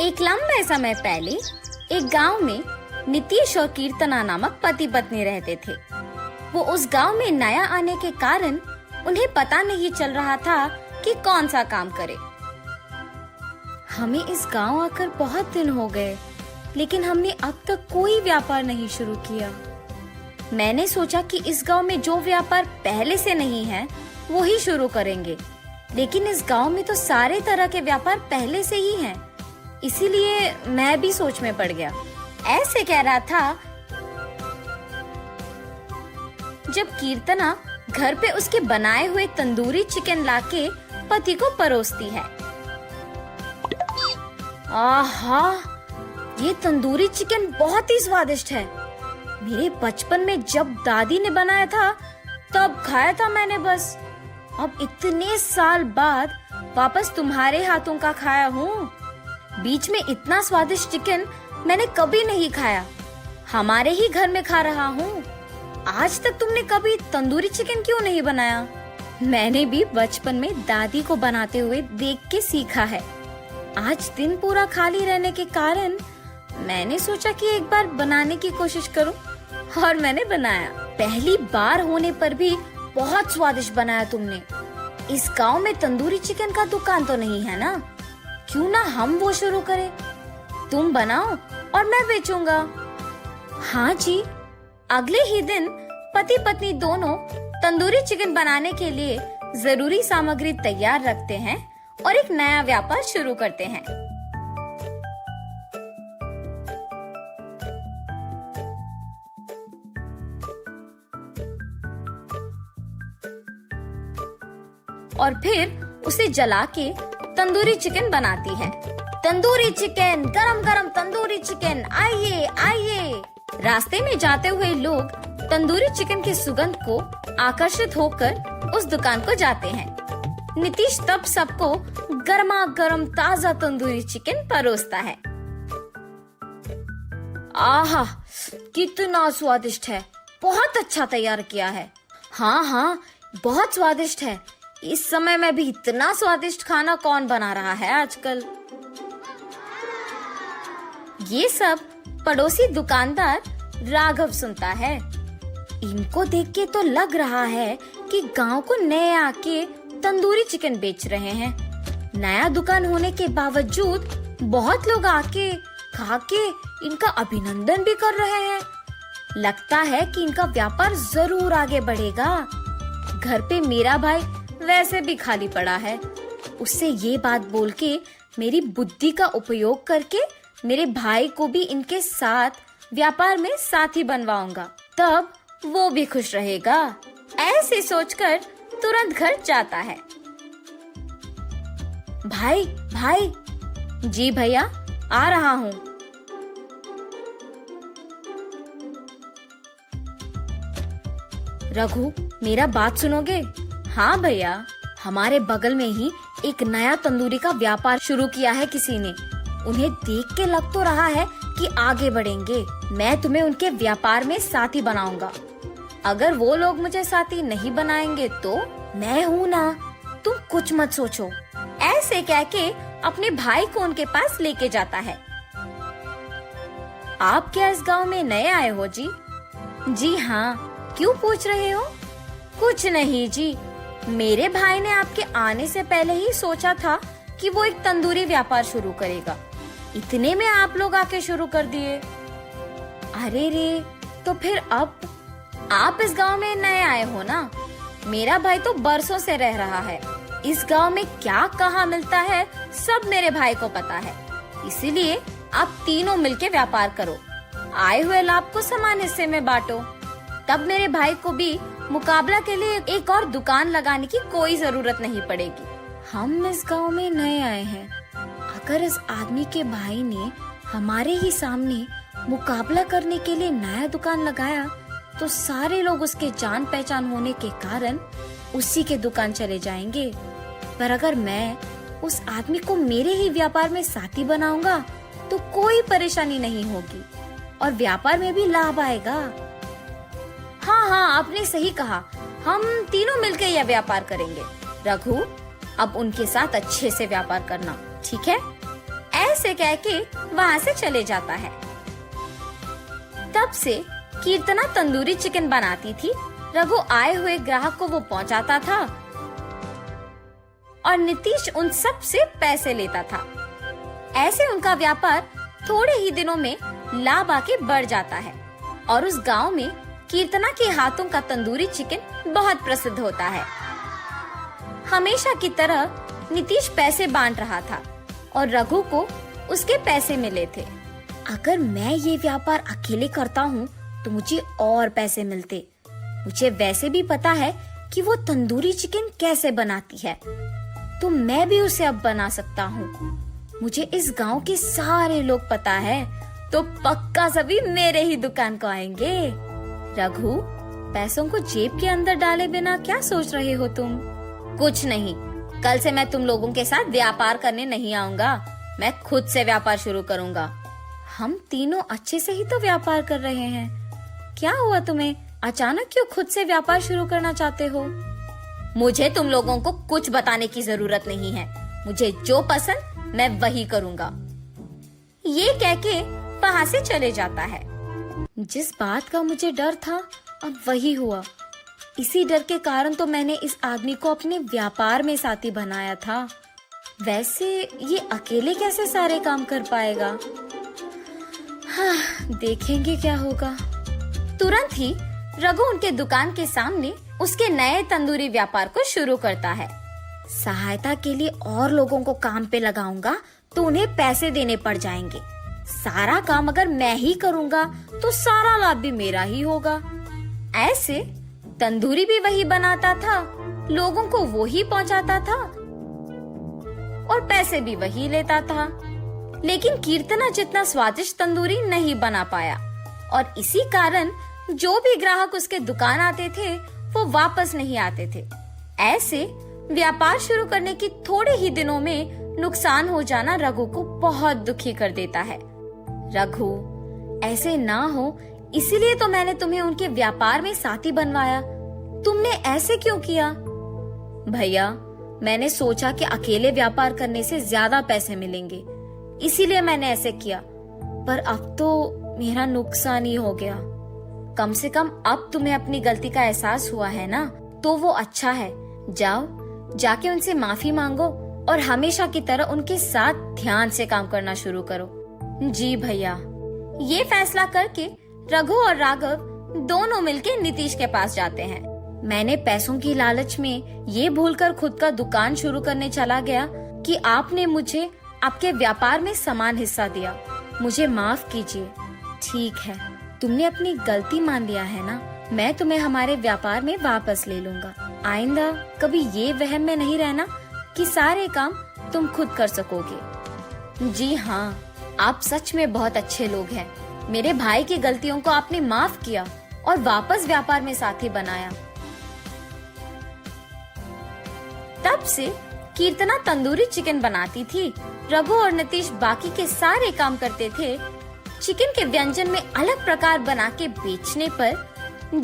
एक लंबे समय पहले एक गांव में नीतीश और कीर्तना नामक पति पत्नी रहते थे। वो उस गांव में नया आने के कारण उन्हें पता नहीं चल रहा था कि कौन सा काम करे। हमें इस गांव आकर बहुत दिन हो गए, लेकिन हमने अब तक कोई व्यापार नहीं शुरू किया। मैंने सोचा कि इस गांव में जो व्यापार पहले से नहीं है वो ही शुरू करेंगे, लेकिन इस गांव में तो सारे तरह के व्यापार पहले से ही हैं। इसीलिए मैं भी सोच में पड़ गया। ऐसे कह रहा था जब कीर्तना घर पे उसके बनाए हुए तंदूरी चिकन लाके पति को परोसती है। आहा, ये तंदूरी चिकन बहुत ही स्वादिष्ट है। मेरे बचपन में जब दादी ने बनाया था तब खाया था मैंने बस। अब इतने साल बाद वापस तुम्हारे हाथों का खाया हूँ। बीच में इतना स्वादिष्ट चिकन मैंने कभी नहीं खाया। हमारे ही घर में खा रहा हूँ। आज तक तुमने कभी तंदूरी चिकन क्यों नहीं बनाया? मैंने भी बचपन में दादी को बनाते हुए देख के सीखा है। आज दिन पूरा खाली रहने के कारण मैंने सोचा कि एक बार बनाने की कोशिश करूं, और मैंने बनाया। पहली बार होने पर भी बहुत स्वादिष्ट बनाया तुमने। इस गांव में तंदूरी चिकन का दुकान तो नहीं है ना? क्यों ना हम वो शुरू करें? तुम बनाओ और मैं बेचूंगा। हाँ जी। अगले ही दिन पति पत्नी दोनों तंदूरी चिकन बनाने के लिए जरूरी सामग्री तैयार रखते हैं और एक नया व्यापार शुरू करते हैं। और फिर उसे जला के तंदूरी चिकन बनाती है। तंदूरी चिकन, गरम गरम तंदूरी चिकन, आइए आइए। रास्ते में जाते हुए लोग तंदूरी चिकन की सुगंध को आकर्षित होकर उस दुकान को जाते हैं। नीतीश तब सबको गर्मा गर्म ताजा तंदूरी चिकन परोसता है। आहा, कितना स्वादिष्ट है। बहुत अच्छा तैयार किया है। हाँ हाँ, बहुत स्वादिष्ट है। इस समय में भी इतना स्वादिष्ट खाना कौन बना रहा है आजकल? ये सब पड़ोसी दुकानदार राघव सुनता है। इनको देख के तो लग रहा है कि गांव को नए आके तंदूरी चिकन बेच रहे हैं। नया दुकान होने के बावजूद बहुत लोग आके खा के इनका अभिनंदन भी कर रहे हैं। लगता है कि इनका व्यापार जरूर आगे बढ़ेगा। घर पे मेरा भाई वैसे भी खाली पड़ा है। उससे ये बात बोल के मेरी बुद्धि का उपयोग करके मेरे भाई को भी इनके साथ व्यापार में साथी बनवाऊंगा, तब वो भी खुश रहेगा। ऐसे सोचकर तुरंत घर जाता है। भाई भाई। जी भैया, आ रहा हूँ। रघु, मेरा बात सुनोगे? हाँ भैया, हमारे बगल में ही एक नया तंदूरी का व्यापार शुरू किया है किसी ने। उन्हें देख के लग तो रहा है कि आगे बढ़ेंगे। मैं तुम्हें उनके व्यापार में साथी बनाऊंगा। अगर वो लोग मुझे साथी नहीं बनाएंगे तो मैं हूँ ना, तुम कुछ मत सोचो। ऐसे कह के अपने भाई को उनके पास लेके जाता है। आप क्या इस गांव में नए आए हो जी? जी हाँ, क्यों पूछ रहे हो? कुछ नहीं जी, मेरे भाई ने आपके आने से पहले ही सोचा था कि वो एक तंदूरी व्यापार शुरू करेगा। इतने में आप लोग आके शुरू कर दिए। अरे रे, तो फिर अब आप इस गांव में नए आए हो ना? मेरा भाई तो बरसों से रह रहा है। इस गांव में क्या कहाँ मिलता है सब मेरे भाई को पता है। इसीलिए आप तीनों मिलके व्यापार करो। आए हुए लाभ को समान हिस्से में बांटो। तब मेरे भाई को भी मुकाबला के लिए एक और दुकान लगाने की कोई जरूरत नहीं पड़ेगी। हम इस गांव में नए आए हैं। अगर इस आदमी के भाई ने हमारे ही सामने मुकाबला करने के लिए नया दुकान लगाया तो सारे लोग उसके जान पहचान होने के कारण उसी के दुकान चले जाएंगे। पर अगर मैं उस आदमी को मेरे ही व्यापार में साथी बनाऊंगा तो कोई परेशानी नहीं होगी और व्यापार में भी लाभ आएगा। हाँ हाँ, आपने सही कहा। हम तीनों मिलकर यह व्यापार करेंगे। रघु, अब उनके साथ अच्छे से व्यापार करना, ठीक है? ऐसे कह के वहाँ से चले जाता है। तब से कीर्तना तंदूरी चिकन बनाती थी, रघु आए हुए ग्राहक को वो पहुंचाता था और नीतीश उन सब से पैसे लेता था। ऐसे उनका व्यापार थोड़े ही दिनों में लाभ आके बढ़ जाता है और उस गांव में कीर्तना के हाथों का तंदूरी चिकन बहुत प्रसिद्ध होता है। हमेशा की तरह नीतीश पैसे बांट रहा था और रघु को उसके पैसे मिले थे। अगर मैं ये व्यापार अकेले करता हूँ तो मुझे और पैसे मिलते। मुझे वैसे भी पता है कि वो तंदूरी चिकन कैसे बनाती है, तो मैं भी उसे अब बना सकता हूँ। मुझे इस गांव के सारे लोग पता है, तो पक्का सभी मेरे ही दुकान को आएंगे। रघु, पैसों को जेब के अंदर डाले बिना क्या सोच रहे हो तुम? कुछ नहीं, कल से मैं तुम लोगों के साथ व्यापार करने नहीं आऊंगा। मैं खुद से व्यापार शुरू करूंगा। हम तीनों अच्छे से ही तो व्यापार कर रहे हैं। क्या हुआ तुम्हें? अचानक क्यों खुद से व्यापार शुरू करना चाहते हो? मुझे तुम लोगों को कुछ बताने की जरूरत नहीं है। मुझे जो पसंद मैं वही करूंगा। ये कह के वहाँ से चले जाता है। जिस बात का मुझे डर था अब वही हुआ। इसी डर के कारण तो मैंने इस आदमी को अपने व्यापार में साथी बनाया था। वैसे ये अकेले कैसे सारे काम कर पाएगा? हाँ, देखेंगे क्या होगा। तुरंत ही रघु उनके दुकान के सामने उसके नए तंदूरी व्यापार को शुरू करता है। सहायता के लिए और लोगों को काम पे लगाऊंगा तो उन्हें पैसे देने पड़ जाएंगे। सारा काम अगर मैं ही करूंगा तो सारा लाभ भी मेरा ही होगा। ऐसे तंदूरी भी वही बनाता था, लोगों को वो ही पहुंचाता था और पैसे भी वही लेता था। लेकिन कीर्तना जितना स्वादिष्ट तंदूरी नहीं बना पाया और इसी कारण जो भी ग्राहक उसके दुकान आते थे वो वापस नहीं आते थे। ऐसे व्यापार शुरू करने की थोड़े ही दिनों में नुकसान हो जाना रघु को बहुत दुखी कर देता है। रघु, ऐसे ना हो इसीलिए तो मैंने तुम्हें उनके व्यापार में साथी बनवाया। तुमने ऐसे क्यों किया? भैया, मैंने सोचा कि अकेले व्यापार करने से ज्यादा पैसे मिलेंगे, इसीलिए मैंने ऐसे किया। पर अब तो मेरा नुकसान ही हो गया। कम से कम अब तुम्हें अपनी गलती का एहसास हुआ है ना, तो वो अच्छा है। जाओ, जाके उनसे माफी मांगो और हमेशा की तरह उनके साथ ध्यान से काम करना शुरू करो। जी भैया। ये फैसला करके रघु और राघव दोनों मिलके नीतीश के पास जाते हैं। मैंने पैसों की लालच में ये भूलकर खुद का दुकान शुरू करने चला गया कि आपने मुझे आपके व्यापार में समान हिस्सा दिया। मुझे माफ कीजिए। ठीक है, तुमने अपनी गलती मान लिया है ना, मैं तुम्हें हमारे व्यापार में वापस ले लूंगा। आइंदा कभी ये वहम में नहीं रहना कि सारे काम तुम खुद कर सकोगे। जी हाँ, आप सच में बहुत अच्छे लोग हैं। मेरे भाई की गलतियों को आपने माफ किया और वापस व्यापार में साथी बनाया। तब से कीर्तना तंदूरी चिकन बनाती थी, रघु और नीतीश बाकी के सारे काम करते थे। चिकन के व्यंजन में अलग प्रकार बना के बेचने पर